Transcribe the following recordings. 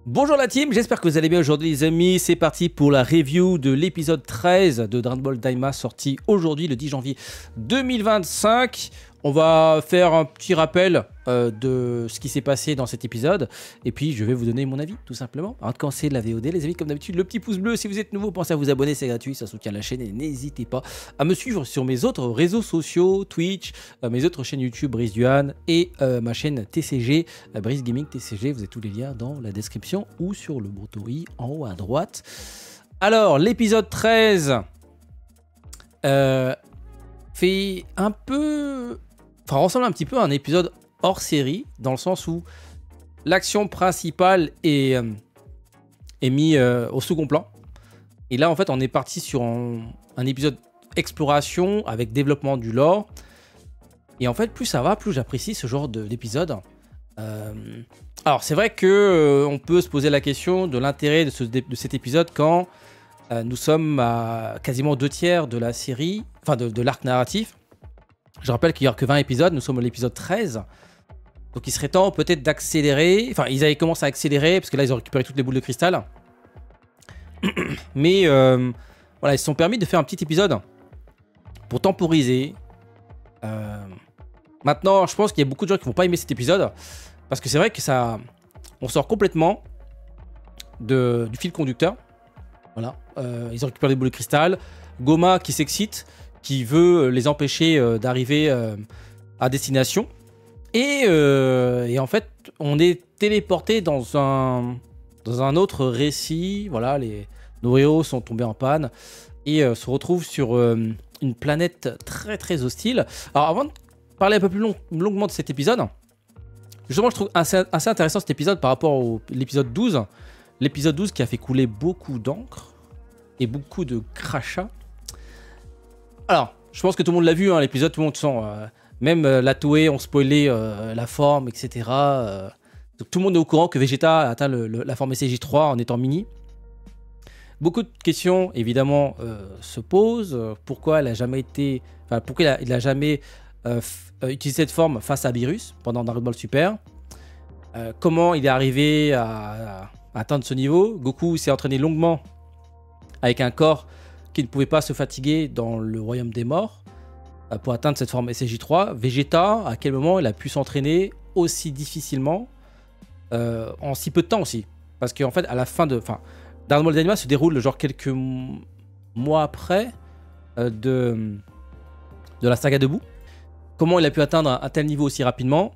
Bonjour la team, j'espère que vous allez bien aujourd'hui les amis. C'est parti pour la review de l'épisode 13 de Dragon Ball Daima sorti aujourd'hui le 10 janvier 2025. On va faire un petit rappel de ce qui s'est passé dans cet épisode. Et puis je vais vous donner mon avis tout simplement. Avant de commencer la VOD les amis, comme d'habitude le petit pouce bleu. Si vous êtes nouveau, pensez à vous abonner, c'est gratuit, ça soutient la chaîne. Et n'hésitez pas à me suivre sur mes autres réseaux sociaux, Twitch, mes autres chaînes YouTube, Brice Duhan et ma chaîne TCG, Brice Gaming TCG. Vous avez tous les liens dans la description ou sur le bouton i en haut à droite. Alors l'épisode 13 fait un peu... Enfin, ressemble un petit peu à un épisode hors série, dans le sens où l'action principale est mise au second plan. Et là, en fait, on est parti sur un épisode exploration avec développement du lore. Et en fait, plus ça va, plus j'apprécie ce genre d'épisode. Alors, c'est vrai que on peut se poser la question de l'intérêt de cet épisode quand nous sommes à quasiment 2/3 de la série, enfin de l'arc narratif. Je rappelle qu'il n'y a que 20 épisodes, nous sommes à l'épisode 13. Donc il serait temps peut-être d'accélérer. Enfin, ils avaient commencé à accélérer, parce que là, ils ont récupéré toutes les boules de cristal. Mais voilà, ils se sont permis de faire un petit épisode pour temporiser. Maintenant, je pense qu'il y a beaucoup de gens qui ne vont pas aimer cet épisode. Parce que c'est vrai que ça... On sort complètement du fil conducteur. Voilà. Ils ont récupéré les boules de cristal. Goma qui s'excite, qui veut les empêcher d'arriver à destination. Et en fait, on est téléporté dans un autre récit. Voilà, nos héros sont tombés en panne et se retrouvent sur une planète très très hostile. Alors avant de parler un peu plus longuement de cet épisode, justement je trouve assez intéressant cet épisode par rapport à l'épisode 12. L'épisode 12 qui a fait couler beaucoup d'encre et beaucoup de crachats. Alors, je pense que tout le monde l'a vu, hein, l'épisode, tout le monde sent... même la Toei ont spoilé la forme, etc. Donc tout le monde est au courant que Vegeta a atteint la forme SCJ3 en étant mini. Beaucoup de questions, évidemment, se posent. Pourquoi elle a jamais été... Enfin, pourquoi il a jamais utilisé cette forme face à Beerus pendant Dragon Ball Super. Comment il est arrivé à atteindre ce niveau. Goku s'est entraîné longuement avec un corps qui ne pouvait pas se fatiguer dans le royaume des morts pour atteindre cette forme SCJ3. Vegeta, à quel moment il a pu s'entraîner aussi difficilement en si peu de temps aussi. Parce qu'en fait, à la fin de... Enfin, Dragon Ball Daima se déroule genre quelques mois après de la saga de Buu. Comment il a pu atteindre un tel niveau aussi rapidement?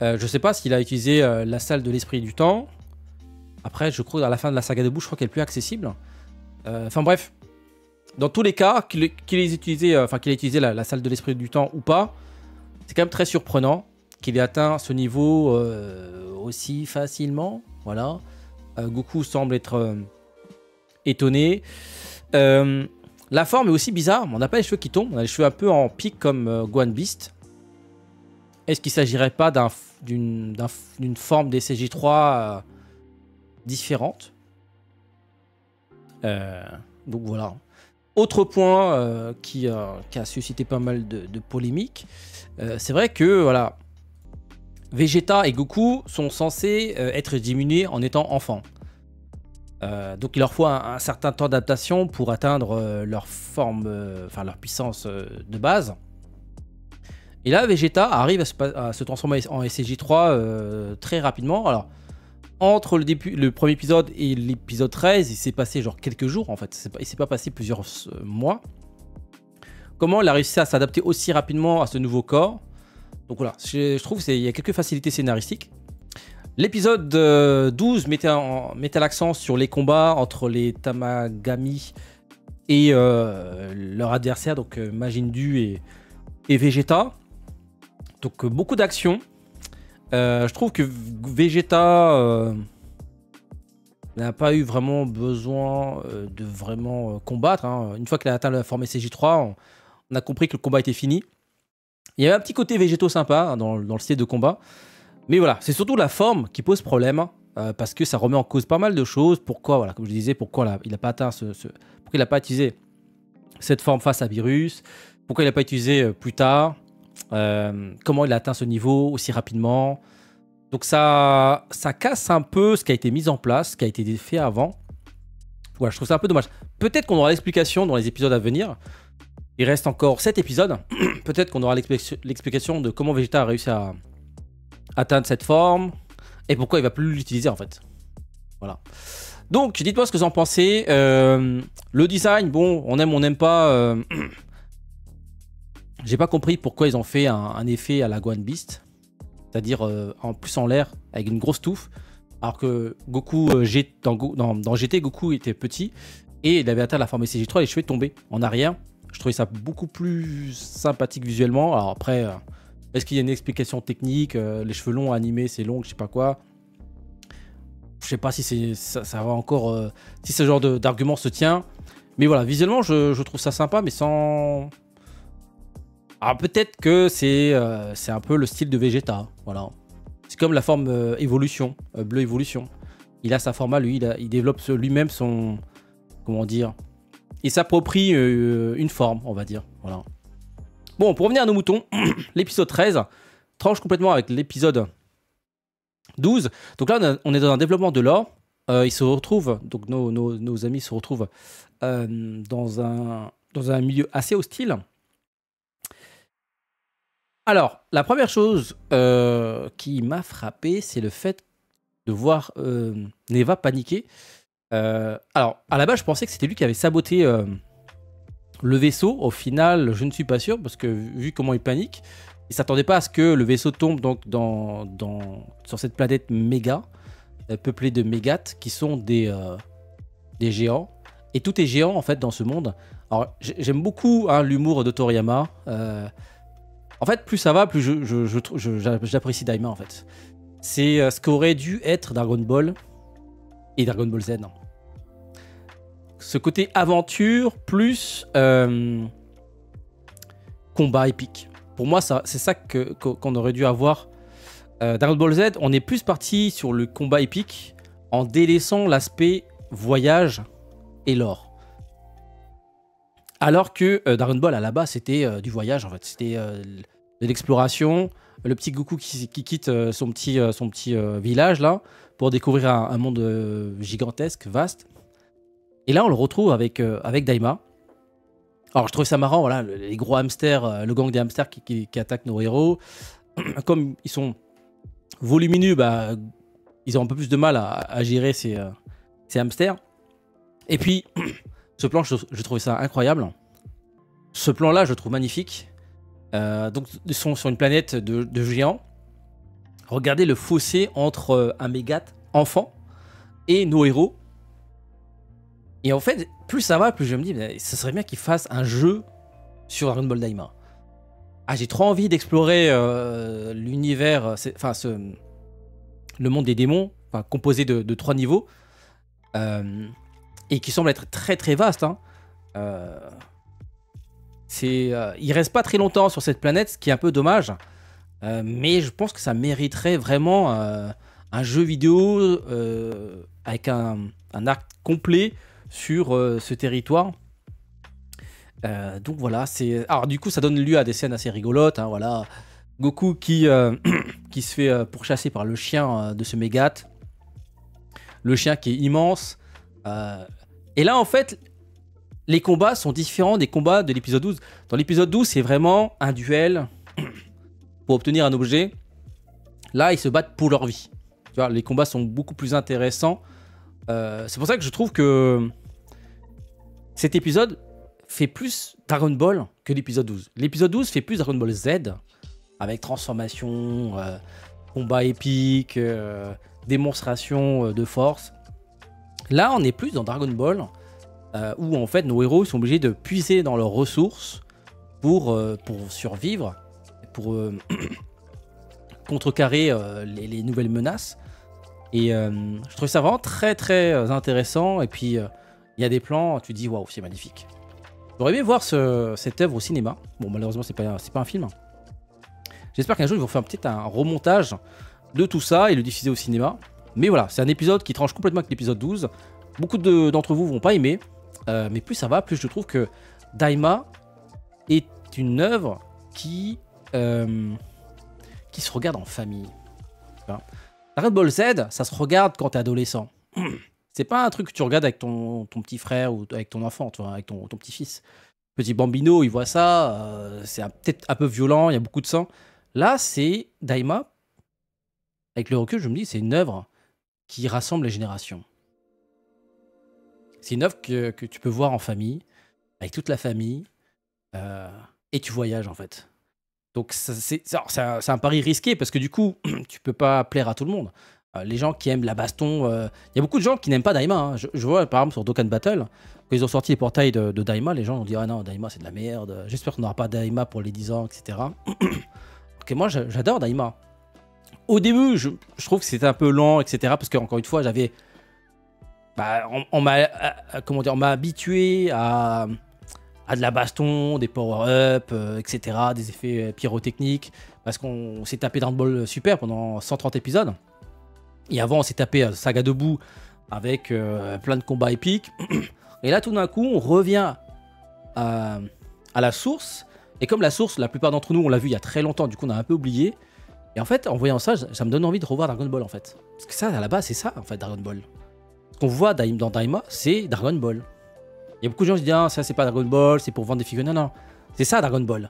Je sais pas s'il a utilisé la salle de l'esprit du temps. Après, je crois qu'à la fin de la saga de Buu, je crois qu'elle est plus accessible. Enfin bref, dans tous les cas, qu'il ait utilisé la salle de l'esprit du temps ou pas, c'est quand même très surprenant qu'il ait atteint ce niveau aussi facilement. Voilà. Goku semble être étonné. La forme est aussi bizarre. On n'a pas les cheveux qui tombent, on a les cheveux un peu en pic comme Gohan Beast. Est-ce qu'il ne s'agirait pas d'une forme des CJ3 différente? Donc voilà. Autre point qui a suscité pas mal de polémiques, c'est vrai que voilà, Vegeta et Goku sont censés être diminués en étant enfants. Donc il leur faut un certain temps d'adaptation pour atteindre leur forme, enfin leur puissance de base. Et là, Vegeta arrive à se transformer en SCJ3 très rapidement. Alors, entre le premier épisode et l'épisode 13, il s'est passé genre quelques jours en fait. Il s'est pas passé plusieurs mois. Comment il a réussi à s'adapter aussi rapidement à ce nouveau corps? Donc voilà, je trouve qu'il y a quelques facilités scénaristiques. L'épisode 12 mettait l'accent sur les combats entre les Tamagami et leur adversaire, donc Majin Buu et Vegeta. Donc beaucoup d'action. Je trouve que Vegeta n'a pas eu vraiment besoin de vraiment combattre. Hein. Une fois qu'il a atteint la forme SCJ3, on a compris que le combat était fini. Il y avait un petit côté végétaux sympa hein, dans le style de combat. Mais voilà, c'est surtout la forme qui pose problème. Parce que ça remet en cause pas mal de choses. Pourquoi, voilà, comme je disais, pourquoi il n'a pas atteint pourquoi il n'a pas utilisé cette forme face à Beerus? Pourquoi il n'a pas utilisé plus tard? Comment il a atteint ce niveau aussi rapidement? Donc ça casse un peu ce qui a été mis en place, ce qui a été fait avant. Voilà, je trouve ça un peu dommage. Peut-être qu'on aura l'explication dans les épisodes à venir. Il reste encore 7 épisodes. Peut-être qu'on aura l'explication de comment Vegeta a réussi à atteindre cette forme et pourquoi il va plus l'utiliser en fait. Voilà. Donc, dites-moi ce que vous en pensez. Le design, bon, on aime, on n'aime pas. J'ai pas compris pourquoi ils ont fait un effet à la Gohan Beast. C'est-à-dire en plus en l'air, avec une grosse touffe. Alors que Goku, dans GT, Goku était petit. Et il avait atteint la forme SCJ3, les cheveux tombaient en arrière. Je trouvais ça beaucoup plus sympathique visuellement. Alors après, est-ce qu'il y a une explication technique? Les cheveux longs animés, c'est long, je sais pas quoi. Je sais pas si ça va encore... si ce genre d'argument se tient. Mais voilà, visuellement, je trouve ça sympa, mais sans... Alors peut-être que c'est un peu le style de Vegeta. Voilà. C'est comme la forme évolution, bleu évolution. Il a sa forme à lui, il développe lui-même son... Comment dire? Il s'approprie une forme, on va dire. Voilà. Bon, pour revenir à nos moutons, l'épisode 13 tranche complètement avec l'épisode 12. Donc là, on est dans un développement de lore. Ils se retrouvent, donc nos amis se retrouvent dans un milieu assez hostile. Alors, la première chose qui m'a frappé, c'est le fait de voir Neva paniquer. Alors, à la base, je pensais que c'était lui qui avait saboté le vaisseau. Au final, je ne suis pas sûr, parce que vu comment il panique, il ne s'attendait pas à ce que le vaisseau tombe donc sur cette planète méga, peuplée de mégates, qui sont des géants. Et tout est géant, en fait, dans ce monde. Alors, j'aime beaucoup l'humour de Toriyama. En fait, plus ça va, plus j'apprécie Daima, en fait. C'est ce qu'aurait dû être Dragon Ball et Dragon Ball Z. Ce côté aventure plus combat épique. Pour moi, c'est ça qu'on aurait dû avoir. Dragon Ball Z, on est plus parti sur le combat épique en délaissant l'aspect voyage et lore. Alors que Dragon Ball, à la base, c'était du voyage, en fait. C'était de l'exploration. Le petit Goku qui quitte son petit village, là, pour découvrir un monde gigantesque, vaste. Et là, on le retrouve avec Daima. Alors, je trouve ça marrant, voilà, les gros hamsters, le gang des hamsters qui attaquent nos héros. Comme ils sont volumineux, bah, ils ont un peu plus de mal à gérer ces hamsters. Et puis, ce plan, je trouvais ça incroyable. Ce plan-là, je le trouve magnifique. Donc, ils sont sur une planète de géants. Regardez le fossé entre un mégate enfant et nos héros. Et en fait, plus ça va, plus je me dis, ça serait bien qu'ils fassent un jeu sur Dragon Ball Daima. Ah, j'ai trop envie d'explorer l'univers, le monde des démons, composé de 3 niveaux, et qui semble être très très vaste. Il reste pas très longtemps sur cette planète, ce qui est un peu dommage. Mais je pense que ça mériterait vraiment un jeu vidéo avec un arc complet sur ce territoire. Donc voilà, alors du coup ça donne lieu à des scènes assez rigolotes. Voilà. Goku qui se fait pourchasser par le chien de ce mégate. Le chien qui est immense. Et là en fait, les combats sont différents des combats de l'épisode 12. Dans l'épisode 12, c'est vraiment un duel pour obtenir un objet. Là, ils se battent pour leur vie. Tu vois, les combats sont beaucoup plus intéressants. C'est pour ça que je trouve que cet épisode fait plus Dragon Ball que l'épisode 12. L'épisode 12 fait plus Dragon Ball Z, avec transformation, combat épique, démonstration de force. Là, on est plus dans Dragon Ball, où en fait nos héros sont obligés de puiser dans leurs ressources pour survivre, pour contrecarrer les nouvelles menaces. Et je trouve ça vraiment très très intéressant. Et puis il y a des plans, tu te dis waouh, c'est magnifique. J'aurais aimé voir cette œuvre au cinéma. Bon, malheureusement, c'est pas un film. J'espère qu'un jour ils vont faire peut-être un remontage de tout ça et le diffuser au cinéma. Mais voilà, c'est un épisode qui tranche complètement avec l'épisode 12. Beaucoup d'entre vous vont pas aimer. Mais plus ça va, plus je trouve que Daima est une œuvre qui se regarde en famille. Dragon Ball Z, ça se regarde quand t'es adolescent. C'est pas un truc que tu regardes avec ton petit frère ou avec ton enfant, tu vois, avec ton petit-fils. Petit Bambino, il voit ça, c'est peut-être un peu violent, il y a beaucoup de sang. Là, c'est Daima. Avec le recul, je me dis, c'est une œuvre qui rassemble les générations. C'est une œuvre que tu peux voir en famille, avec toute la famille, et tu voyages en fait. Donc c'est un pari risqué parce que du coup, tu peux pas plaire à tout le monde. Les gens qui aiment la baston, il y a beaucoup de gens qui n'aiment pas Daima. Hein. Je vois par exemple sur Dokkan Battle, quand ils ont sorti les portails de Daima, les gens ont dit ah non, Daima c'est de la merde, j'espère qu'on n'aura pas Daima pour les 10 ans, etc. Ok, moi j'adore Daima. Au début, je trouve que c'était un peu lent, etc. Parce qu'encore une fois, j'avais. Bah, on m'a habitué à de la baston, des power-up, etc., des effets pyrotechniques, parce qu'on s'est tapé Dragon Ball Super pendant 130 épisodes. Et avant, on s'est tapé Saga Debout avec plein de combats épiques. Et là, tout d'un coup, on revient à la source. Et comme la source, la plupart d'entre nous, on l'a vu il y a très longtemps, du coup, on a un peu oublié. Et en fait, en voyant ça, ça me donne envie de revoir Dragon Ball, en fait. Parce que ça, à la base, c'est ça, en fait, Dragon Ball. Ce qu'on voit dans Daima, c'est Dragon Ball. Il y a beaucoup de gens qui disent ah, ça c'est pas Dragon Ball, c'est pour vendre des figurines. Non, non, c'est ça Dragon Ball.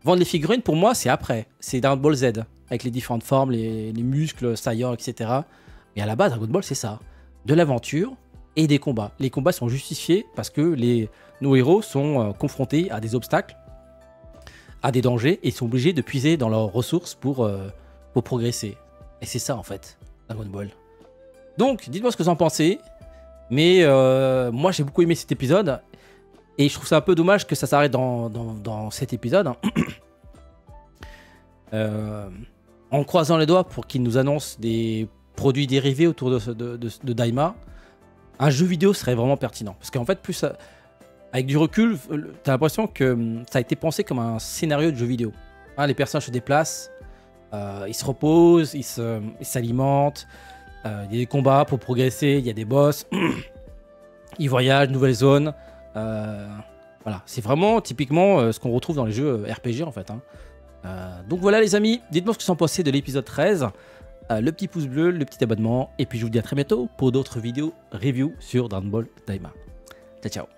Vendre les figurines, pour moi, c'est après. C'est Dragon Ball Z, avec les différentes formes, les muscles, Saiyan, etc. Mais à la base, Dragon Ball, c'est ça. De l'aventure et des combats. Les combats sont justifiés parce que nos héros sont confrontés à des obstacles, à des dangers, et ils sont obligés de puiser dans leurs ressources pour progresser. Et c'est ça, en fait, Dragon Ball. Donc, dites-moi ce que vous en pensez. Mais moi, j'ai beaucoup aimé cet épisode. Et je trouve ça un peu dommage que ça s'arrête dans cet épisode. En croisant les doigts pour qu'ils nous annoncent des produits dérivés autour de Daima, un jeu vidéo serait vraiment pertinent. Parce qu'en fait, plus avec du recul, t'as l'impression que ça a été pensé comme un scénario de jeu vidéo. Hein, les personnages se déplacent, ils se reposent, ils s'alimentent. Il y a des combats pour progresser, il y a des boss, ils voyagent, nouvelles zones. Voilà, c'est vraiment typiquement ce qu'on retrouve dans les jeux RPG en fait. Hein. Donc voilà les amis, dites-moi ce que vous en pensez de l'épisode 13. Le petit pouce bleu, le petit abonnement, et puis je vous dis à très bientôt pour d'autres vidéos review sur Dragon Ball Daima. Ciao ciao.